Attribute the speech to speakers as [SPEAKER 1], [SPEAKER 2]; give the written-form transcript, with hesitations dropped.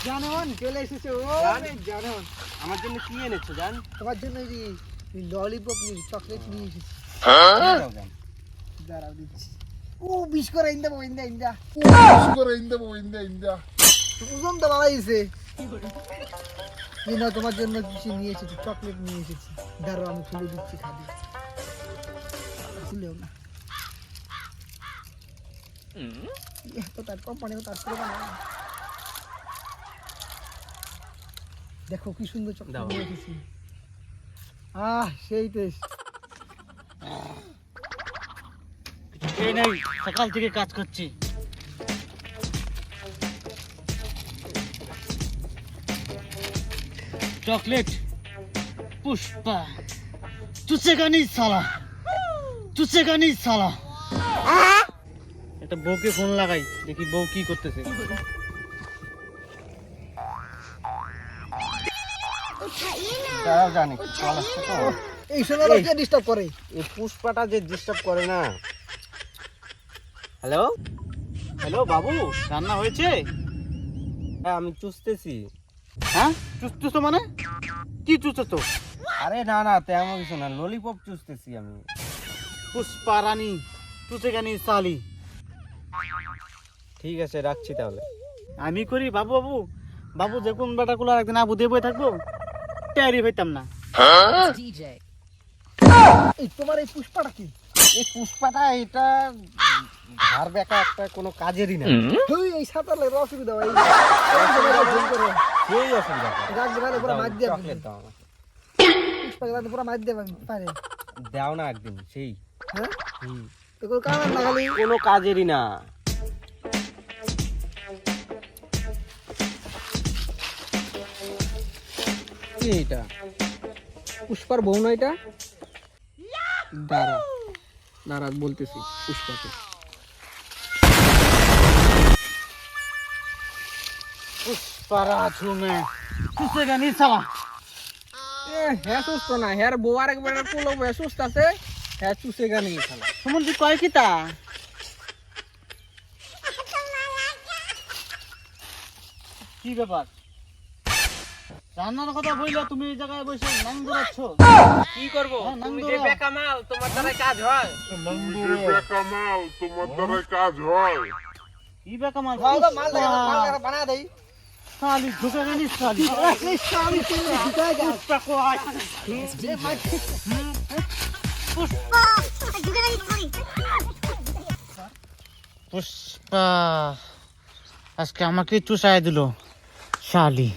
[SPEAKER 1] জানন চলে এসেছে ও জানন
[SPEAKER 2] আমার জন্য কি এনেছো জান?
[SPEAKER 1] তোমার জন্য এই ললিপপ নিয়ে চকলেট নিয়ে এসেছি। দাঁড়াও দিচ্ছি। ও বিশ করে ইন্দা ইন্দা ওজন তো বাড়াইছে। এই নাও তোমার জন্য কিছু নিয়ে এসেছি, চকলেট নিয়ে এসেছি। দাঁড়াও আমি খুলে দিচ্ছি, খাবি? খুলেও না। তো তার কোম্পানি তার করে বানায়। দেখো কি সুন্দর চকলেট নিয়ে এসেছি। সেই টেস্ট।
[SPEAKER 2] এই নাই, সকাল থেকে কাজ করছি। চকলেট পুষ্পা চুষেগা নি সালা। একটা বউকে ফোন লাগাই, দেখি বউ কি করতেছে। জানি
[SPEAKER 1] এই সময় কে ডিস্টার্ব করে?
[SPEAKER 2] এই পুষ্পাটা যে ডিস্টার্ব করে না। হ্যালো হ্যালো বাবু, রান্না হয়েছে? হ্যাঁ আমি চুষতেছি। হ্যাঁ চুষতেছো মানে কি চুষতেছো? আরে না না তেমন কিছু না, ললিপপ চুষতেছি আমি। পুষ্পা রানী চুষেগানি সালি। ঠিক আছে রাখছি তাহলে। আমি করি বাবু বাবু বাবু দেখুন বেটাগুলো একদিন আবু দেবই থাকবো, তৈরি হইতাম না।
[SPEAKER 1] এই তোমার এই পুষ্পাটা কি?
[SPEAKER 2] এই পুষ্পাটা এটা ধার বেকা একটা কোনো কাজেরই না।
[SPEAKER 1] এই সাঁতারের অসুবিধা হয়।
[SPEAKER 2] সেই অসুবিধা
[SPEAKER 1] পুরো মার দিয়ে
[SPEAKER 2] চকলেট দাও আমাকে।
[SPEAKER 1] পুষ্পাকে পুরো মার দিয়ে পারে।
[SPEAKER 2] দাও না একদিন সেই।
[SPEAKER 1] হ্যাঁ তো কোনো কাজ না, খালি
[SPEAKER 2] কোনো কাজেরই না।
[SPEAKER 1] কি এটা? পুষ্পার বউ না এটা? দাঁড়া দাঁড়া বলতেছি পুষ্পাকে।
[SPEAKER 2] পুষ্পারা ঝুমে চুষেগানি সালা।
[SPEAKER 1] হ্যাঁ সুস্থ না, হ্যাঁ বউ আরেকবার কোলো সুস্থ আছে, হ্যাঁ চুষেগা নিয়ে খেলা।
[SPEAKER 2] সুমন কয় কি তা? কি ব্যাপার? রান্নার কথা বললে তুমি এই জায়গায় বসে নাং দৌড়াচ্ছ। কি করবো? তুমি যে বেকামাল, তোমার দ্বারা কাজ হয়। কি বেকামাল?
[SPEAKER 1] মাল বানা দেই।
[SPEAKER 2] সালি ঝুঁকেগানি সালি। পুষ্পা কয় পুষ্পা আজকে আমাকে চুষায় দিল শালি।